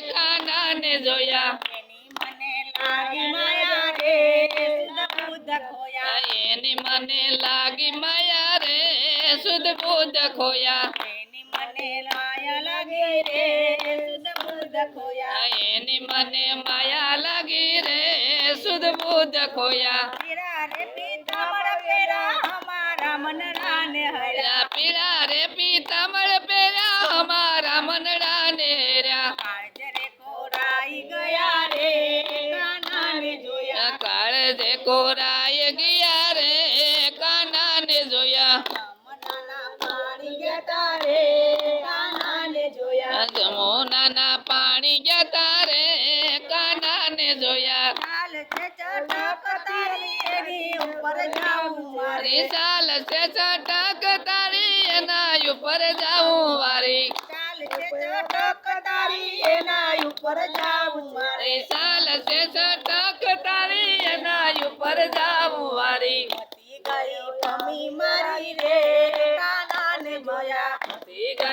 કાના ને જોયા એની મને લાગી માયા રે શુદ્ધ બુદ્ધ ખોયા એની મને લાગી રે શુદ્ધ બુદ્ધ ખોયા એની મને માયા લાગી રે શુદ્ધ બુદ્ધ ખોયા પીળા રે પીતાંબર પેરા અમારા મનડા ને હર્યા પીળા રે પીતાંબર પહેર્યા અમારા મનડા ને હેર્યા કાળજરે કોરાઈ ગયા રે કાના ને જોયા કાળજે કોરાય ગયા રે કાના ને જોયા જમનાના પાણી જતા રે કાના ને જોયા જમુનાના પાણી જતા રે કાના ને જોયા ચાલ છે ચટક તારી એની ઉપર જાઉં મારે ચાલ છે ચટક તારી એના ઉપર જાઉં વારી ચાલ છે ચટક તારી એના ઉપર જાઉં મારે ચાલ છે ચટક તારી એના ઉપર જાઉં વારી મતી ગઈ ભમી મારી રે કાના ને જોયા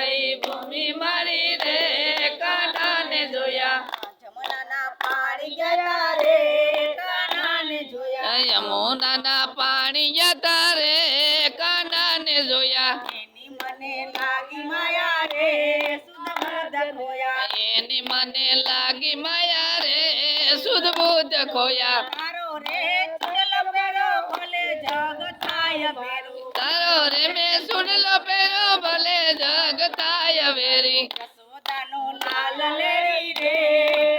ગઈ ભૂમિ મારી રે કાના ને જોયા જમનાના પાણી જતા રે કાના ને જોયા યમુનાના પાણી જતા રે કાના ને જોયા એની મને લાગી માયા રે શુદ્ધ બુદ્ધ ખોયા એની મને લાગી માયા રે શુદ્ધ બુદ્ધ ખોયા તારો રે ચૂડલ પેરો ભલે જગ થાય ભેરું તારો રે મેં સુડલો પહેરો ભલે જગ થાય વેરી યશોદાનો લાલ લેરી રે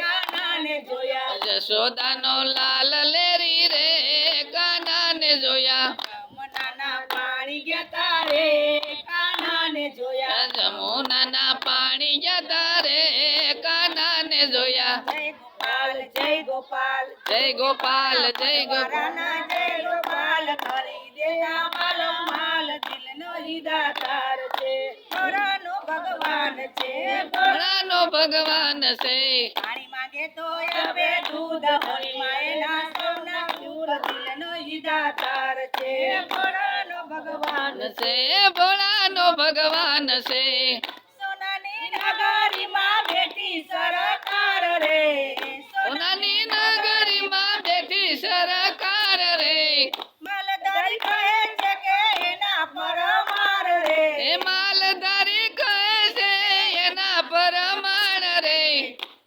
કાના ને જોયા જશોદાનો લાલ લેરી રે કાના ને જોયા જમનાના પાણી જતા રે કાના ને જોયા જમુનાના પાણી જતા રે કાના ને જોયા જય ગોપાલ જય ગોપાલ જય ગોપાલ રાના જય ગોપાલ કરી દેતા માલો માલ દિલનો હિદાતાર છે ભોળાનો ભગવાન છે ભોળાનો ભગવાન છે પાણી માંગે તો આપે દૂધ હોળી માયના સૌના દૂર દિલનો હિદાતાર છે ભોળાનો ભગવાન છે ભોળાનો ભગવાન છે સોનાની નગરીમાં બેઠી સરકાર રે સોનાની નગરીમાં બેઠી સરકાર રે માલધારી કહે છે કે એના પરમાર રે એ માલધારી કહે છે એના પરમાણ રે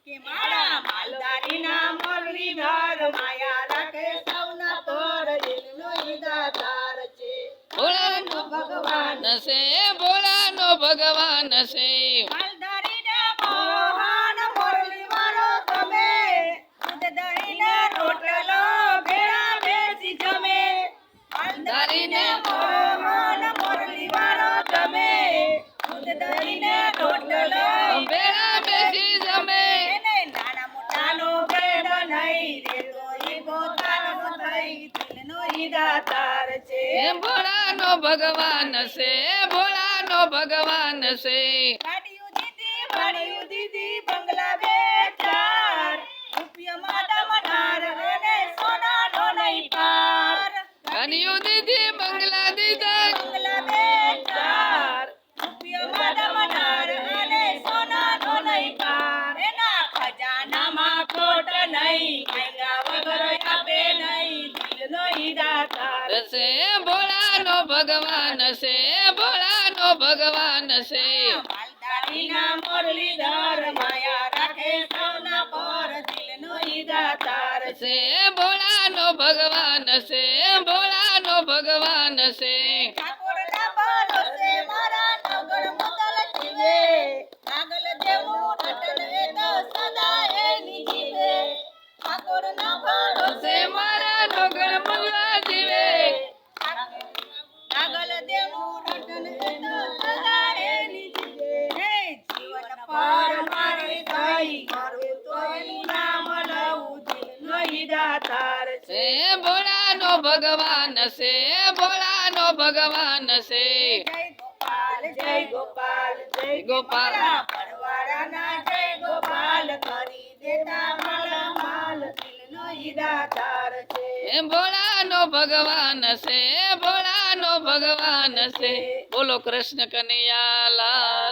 કે મારા માલધારીના મુરલીધર માયા રાખે સૌના પર દિલનો હિદાતાર છે ભોળાનો ભગવાન છે ભોળાનો ભગવાન છે માલધારીને મોહન મુરલી વાળો ગમે દૂધ દહીંને રોટલો ભેળા બેસી જમે માલધારીને મોહન મુરલી વાળો ગમે દૂધ દહીંને રોટલો ભેળા બેસી જમે એને નાના મોટાનો ભેદ નહીં રે તો ઈ પોતાનો થઈ દિલનો હિદાતાર છે એ ભોળાનો ભગવાન છે ભોળાનો ભગવાન છે ગાડીયું દીધી બંગલા બે ચાર રૂપિયામાં દમનાર એને સોનાનો નહીં પાર કન્યું દીધી બંગલા દીધા બંગલા બે ચાર રૂપિયામાં દમનાર એને સોનાનો નહીં પાર એના ખજાનામાં ખોટ નહીં માંગ્યા વગર આપે નહીં દિલનો હિદાતાર છે ભોળાનો ભગવાન છે ભોળાનો ભગવાન છે માલધારીના મુરલીધર માયા રાખે સૌના પર દિલનો હિદાતાર છે ભોળાનો ભગવાન છે ભોળાનો ભગવાન છે ઠાકોરના ભરોસે મારા નગર મુદલ જીવે નાગલ જેવું રટન એ તો સદા એની જીવે ઠાકોરના ભરોસે છે મારા નગર મંગળા જીવે નાગલ દેવું રટન એ તો સદા એની જીવે હે જીવન પર મારી ગઈ કરું તો એનું નામ લઉં દિલનો હિદાતાર છે છે ભોળાનો ભગવાન છે ભોળાનો ભગવાન છે જય ગોપાલ જય ગોપાલ. પરવાળાના જય ગોપાલ કરી દેતા માલા માલ દિલનો હિદાતાર છે એ ભોળાનો ભગવાન છે ભોળાનો ભગવાન છે બોલો કૃષ્ણ કનૈયા લાલ